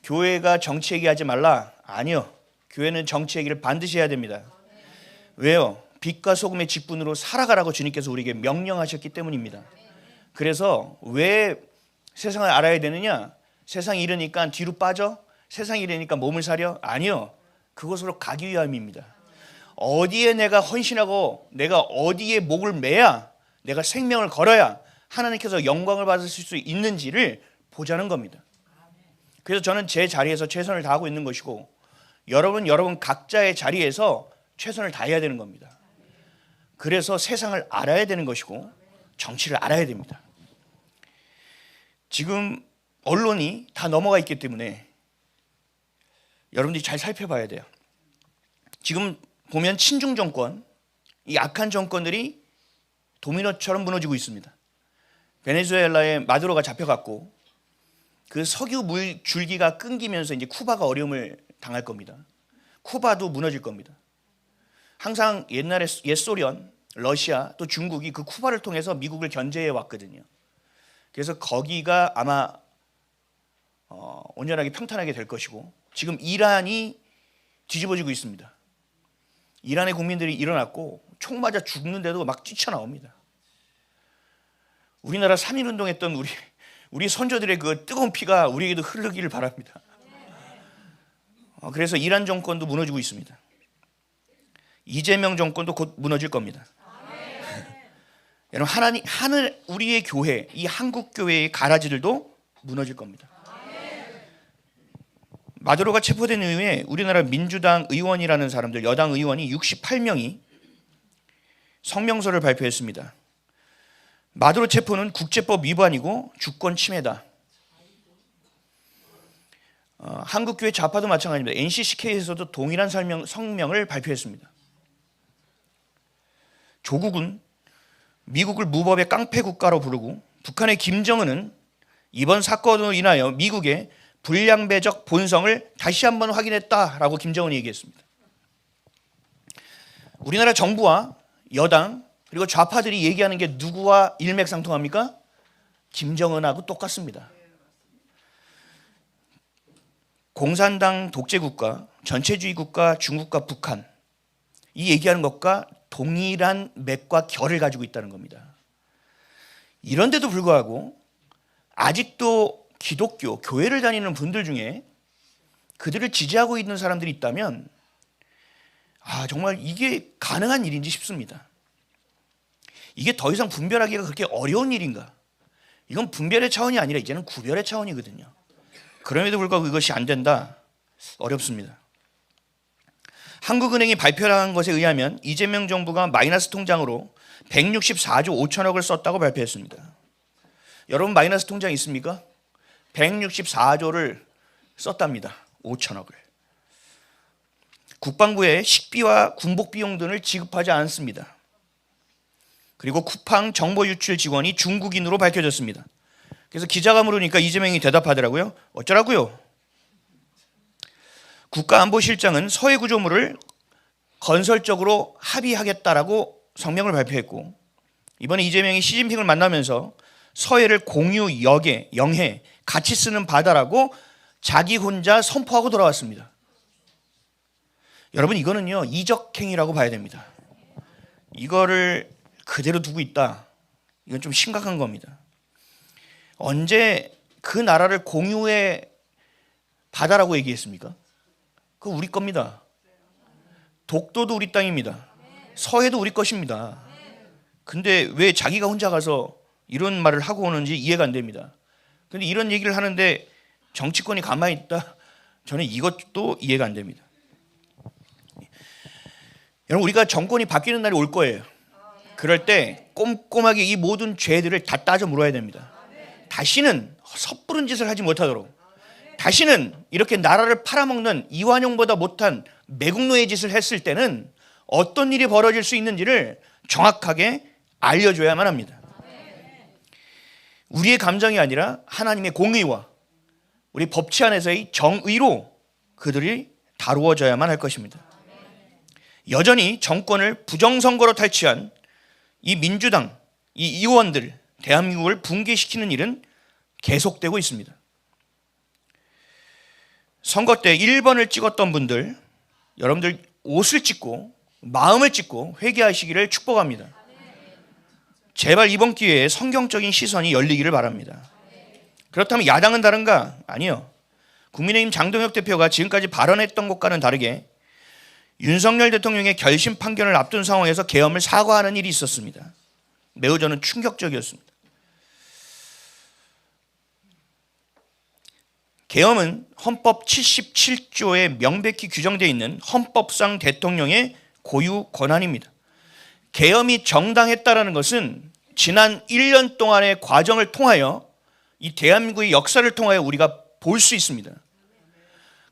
교회가 정치 얘기하지 말라. 아니요. 교회는 정치 얘기를 반드시 해야 됩니다. 왜요? 빛과 소금의 직분으로 살아가라고 주님께서 우리에게 명령하셨기 때문입니다. 그래서 왜 세상을 알아야 되느냐? 세상이 이러니까 뒤로 빠져? 세상이 이러니까 몸을 사려? 아니요. 그것으로 가기 위함입니다. 어디에 내가 헌신하고 내가 어디에 목을 매야 내가 생명을 걸어야 하나님께서 영광을 받으실 수 있는지를 보자는 겁니다. 그래서 저는 제 자리에서 최선을 다하고 있는 것이고 여러분 각자의 자리에서 최선을 다해야 되는 겁니다. 그래서 세상을 알아야 되는 것이고 정치를 알아야 됩니다. 지금 언론이 다 넘어가 있기 때문에 여러분들이 잘 살펴봐야 돼요. 지금 보면 친중 정권, 이 악한 정권들이 도미노처럼 무너지고 있습니다. 베네수엘라에 마두로가 잡혀갔고 그 석유 물 줄기가 끊기면서 이제 쿠바가 어려움을 당할 겁니다. 쿠바도 무너질 겁니다. 항상 옛날에 옛소련, 러시아 또 중국이 그 쿠바를 통해서 미국을 견제해 왔거든요. 그래서 거기가 아마 온전하게 평탄하게 될 것이고 지금 이란이 뒤집어지고 있습니다. 이란의 국민들이 일어났고 총 맞아 죽는데도 막 뛰쳐나옵니다. 우리나라 3.1운동 했던 우리 선조들의 그 뜨거운 피가 우리에게도 흐르기를 바랍니다. 그래서 이란 정권도 무너지고 있습니다. 이재명 정권도 곧 무너질 겁니다. 여러분 우리의 교회, 이 한국 교회의 가라지들도 무너질 겁니다. 마두로가 체포된 이후에 우리나라 민주당 의원이라는 사람들, 여당 의원이 68명이 성명서를 발표했습니다. 마두로 체포는 국제법 위반이고 주권 침해다. 한국교회 좌파도 마찬가지입니다. NCCK에서도 동일한 성명을 발표했습니다. 조국은 미국을 무법의 깡패 국가로 부르고 북한의 김정은은 이번 사건으로 인하여 미국의 불량배적 본성을 다시 한번 확인했다라고 김정은이 얘기했습니다. 우리나라 정부와 여당 그리고 좌파들이 얘기하는 게 누구와 일맥상통합니까? 김정은하고 똑같습니다. 공산당 독재국가, 전체주의 국가, 중국과 북한 이 얘기하는 것과 동일한 맥과 결을 가지고 있다는 겁니다. 이런데도 불구하고 아직도 기독교, 교회를 다니는 분들 중에 그들을 지지하고 있는 사람들이 있다면 정말 이게 가능한 일인지 싶습니다. 이게 더 이상 분별하기가 그렇게 어려운 일인가? 이건 분별의 차원이 아니라 이제는 구별의 차원이거든요. 그럼에도 불구하고 이것이 안 된다? 어렵습니다. 한국은행이 발표한 것에 의하면 이재명 정부가 마이너스 통장으로 164조 5천억을 썼다고 발표했습니다. 여러분 마이너스 통장 있습니까? 164조를 썼답니다. 5천억을. 국방부에 식비와 군복 비용 등을 지급하지 않습니다. 그리고 쿠팡 정보 유출 직원이 중국인으로 밝혀졌습니다. 그래서 기자가 물으니까 이재명이 대답하더라고요. 어쩌라고요? 국가안보실장은 서해 구조물을 건설적으로 합의하겠다라고 성명을 발표했고 이번에 이재명이 시진핑을 만나면서 서해를 공유, 영해, 같이 쓰는 바다라고 자기 혼자 선포하고 돌아왔습니다. 여러분 이거는요 이적행위라고 봐야 됩니다. 이거를 그대로 두고 있다. 이건 좀 심각한 겁니다. 언제 그 나라를 공유의 바다라고 얘기했습니까? 그거 우리 겁니다. 독도도 우리 땅입니다. 서해도 우리 것입니다. 근데 왜 자기가 혼자 가서 이런 말을 하고 오는지 이해가 안 됩니다. 근데 이런 얘기를 하는데 정치권이 가만히 있다? 저는 이것도 이해가 안 됩니다. 여러분 우리가 정권이 바뀌는 날이 올 거예요. 그럴 때 꼼꼼하게 이 모든 죄들을 다 따져 물어야 됩니다. 다시는 섣부른 짓을 하지 못하도록 다시는 이렇게 나라를 팔아먹는 이완용보다 못한 매국노의 짓을 했을 때는 어떤 일이 벌어질 수 있는지를 정확하게 알려줘야만 합니다. 우리의 감정이 아니라 하나님의 공의와 우리 법치 안에서의 정의로 그들이 다루어져야만 할 것입니다. 여전히 정권을 부정선거로 탈취한 이 민주당, 이 의원들, 대한민국을 붕괴시키는 일은 계속되고 있습니다. 선거 때 1번을 찍었던 분들, 여러분들 옷을 찢고 마음을 찢고 회개하시기를 축복합니다. 제발 이번 기회에 성경적인 시선이 열리기를 바랍니다. 그렇다면 야당은 다른가? 아니요. 국민의힘 장동혁 대표가 지금까지 발언했던 것과는 다르게 윤석열 대통령의 결심 판결을 앞둔 상황에서 계엄을 사과하는 일이 있었습니다. 매우 저는 충격적이었습니다. 계엄은 헌법 77조에 명백히 규정되어 있는 헌법상 대통령의 고유 권한입니다. 계엄이 정당했다라는 것은 지난 1년 동안의 과정을 통하여 이 대한민국의 역사를 통하여 우리가 볼 수 있습니다.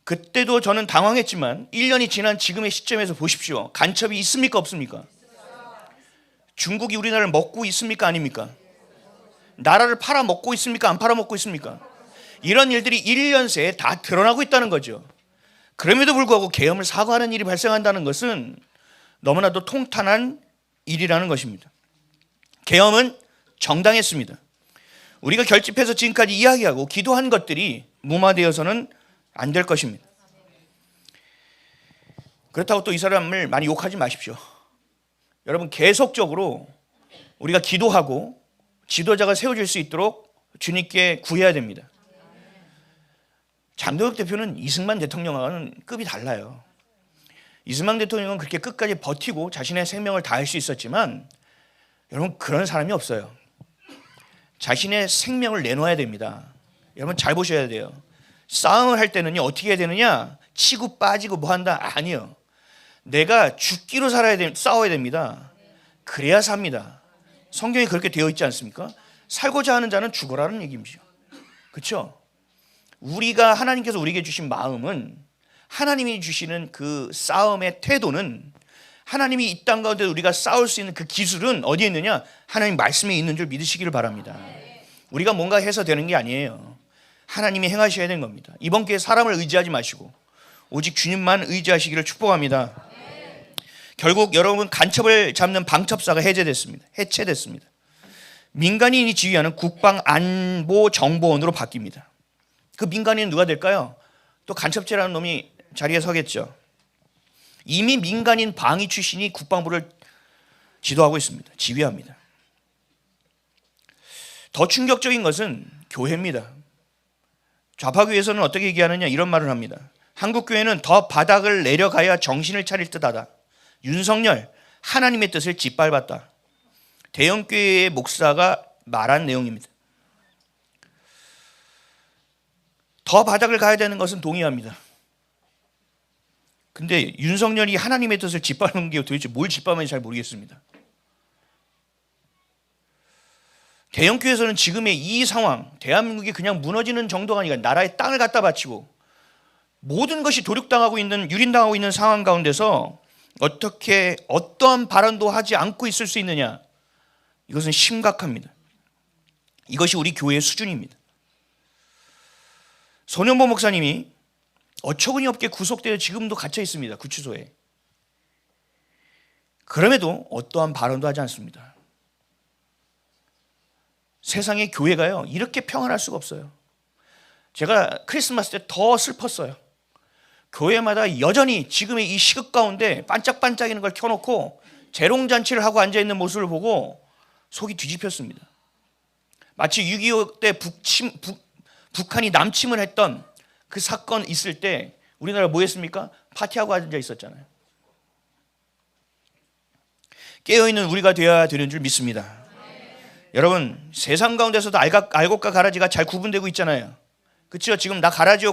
그때도 저는 당황했지만 1년이 지난 지금의 시점에서 보십시오. 간첩이 있습니까 없습니까? 중국이 우리나라를 먹고 있습니까 아닙니까? 나라를 팔아먹고 있습니까 안 팔아먹고 있습니까? 이런 일들이 1년 새에 다 드러나고 있다는 거죠. 그럼에도 불구하고 계엄을 사과하는 일이 발생한다는 것은 너무나도 통탄한 일이라는 것입니다. 계엄은 정당했습니다. 우리가 결집해서 지금까지 이야기하고 기도한 것들이 무마되어서는 안 될 것입니다. 그렇다고 또 이 사람을 많이 욕하지 마십시오. 여러분, 계속적으로 우리가 기도하고 지도자가 세워질 수 있도록 주님께 구해야 됩니다. 장동혁 대표는 이승만 대통령과는 급이 달라요. 이승만 대통령은 그렇게 끝까지 버티고 자신의 생명을 다할 수 있었지만 여러분, 그런 사람이 없어요. 자신의 생명을 내놓아야 됩니다. 여러분, 잘 보셔야 돼요. 싸움을 할 때는요, 어떻게 해야 되느냐? 치고 빠지고 뭐 한다? 아니요. 내가 죽기로 싸워야 됩니다. 그래야 삽니다. 성경이 그렇게 되어 있지 않습니까? 살고자 하는 자는 죽어라는 얘기입니다. 그렇죠? 우리가 하나님께서 우리에게 주신 마음은, 하나님이 주시는 그 싸움의 태도는, 하나님이 이 땅 가운데 우리가 싸울 수 있는 그 기술은 어디에 있느냐? 하나님 말씀에 있는 줄 믿으시기를 바랍니다. 우리가 뭔가 해서 되는 게 아니에요. 하나님이 행하셔야 되는 겁니다. 이번 기회에 사람을 의지하지 마시고 오직 주님만 의지하시기를 축복합니다. 결국 여러분, 간첩을 잡는 방첩사가 해체됐습니다. 민간인이 지휘하는 국방안보정보원으로 바뀝니다. 그 민간인은 누가 될까요? 또 간첩죄라는 놈이 자리에 서겠죠. 이미 민간인 방위 출신이 국방부를 지도하고 있습니다. 지휘합니다. 더 충격적인 것은 교회입니다. 좌파교회에서는 어떻게 얘기하느냐, 이런 말을 합니다. 한국교회는 더 바닥을 내려가야 정신을 차릴 듯하다. 윤석열, 하나님의 뜻을 짓밟았다. 대형교회의 목사가 말한 내용입니다. 더 바닥을 가야 되는 것은 동의합니다. 근데 윤석열이 하나님의 뜻을 짓밟은 게 도대체 뭘 짓밟았는지 잘 모르겠습니다. 대형교회에서는 지금의 이 상황, 대한민국이 그냥 무너지는 정도가 아니라 나라의 땅을 갖다 바치고 모든 것이 도륙당하고 있는, 유린당하고 있는 상황 가운데서 어떻게 어떠한 발언도 하지 않고 있을 수 있느냐, 이것은 심각합니다. 이것이 우리 교회의 수준입니다. 손현보 목사님이 어처구니 없게 구속되어 지금도 갇혀 있습니다. 구치소에. 그럼에도 어떠한 발언도 하지 않습니다. 세상의 교회가요, 이렇게 평안할 수가 없어요. 제가 크리스마스 때 더 슬펐어요. 교회마다 여전히 지금의 이 시국 가운데 반짝반짝이는 걸 켜놓고 재롱잔치를 하고 앉아있는 모습을 보고 속이 뒤집혔습니다. 마치 6.25 때 북한이 남침을 했던 그 사건 있을 때 우리나라 뭐 했습니까? 파티하고 앉아 있었잖아요. 깨어있는 우리가 되어야 되는 줄 믿습니다. 여러분, 세상 가운데서도 알곡과 가라지가 잘 구분되고 있잖아요. 그렇죠? 지금 나 가라지요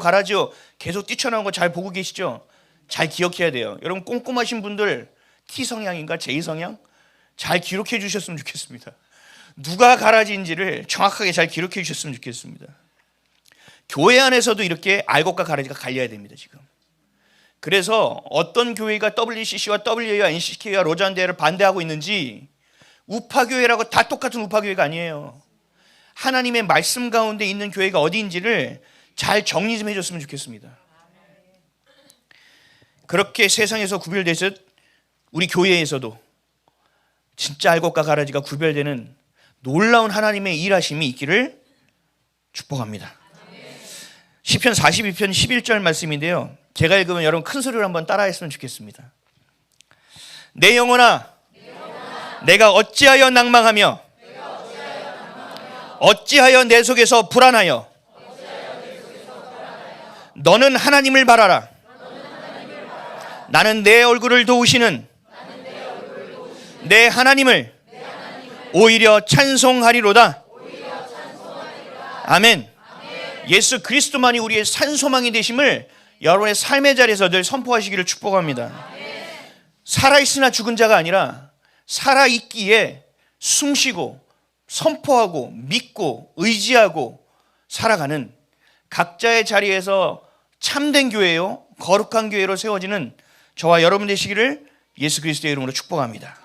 계속 뛰쳐나온 거 잘 보고 계시죠? 잘 기억해야 돼요. 여러분, 꼼꼼하신 분들 T성향인가 J성향? 잘 기록해 주셨으면 좋겠습니다. 누가 가라지인지를 정확하게 잘 기록해 주셨으면 좋겠습니다. 교회 안에서도 이렇게 알곡과 가라지가 갈려야 됩니다. 지금. 그래서 어떤 교회가 WCC와 WA와 NCK와 로잔대를 반대하고 있는지, 우파교회라고 다 똑같은 우파교회가 아니에요. 하나님의 말씀 가운데 있는 교회가 어디인지를 잘 정리 좀 해줬으면 좋겠습니다. 그렇게 세상에서 구별되듯 우리 교회에서도 진짜 알곡과 가라지가 구별되는 놀라운 하나님의 일하심이 있기를 축복합니다. 시편 42편 11절 말씀인데요. 제가 읽으면 여러분 큰 소리로 한번 따라했으면 좋겠습니다. 내 영혼아, 내가 어찌하여 낭망하며 어찌하여 내 속에서 불안하여 너는 하나님을 바라라. 나는 내 얼굴을 도우시는 내 하나님을 오히려 찬송하리로다. 아멘. 예수 그리스도만이 우리의 산소망이 되심을 여러분의 삶의 자리에서 늘 선포하시기를 축복합니다. 살아있으나 죽은 자가 아니라 살아있기에 숨쉬고 선포하고 믿고 의지하고 살아가는 각자의 자리에서 참된 교회요, 거룩한 교회로 세워지는 저와 여러분 되시기를 예수 그리스도의 이름으로 축복합니다.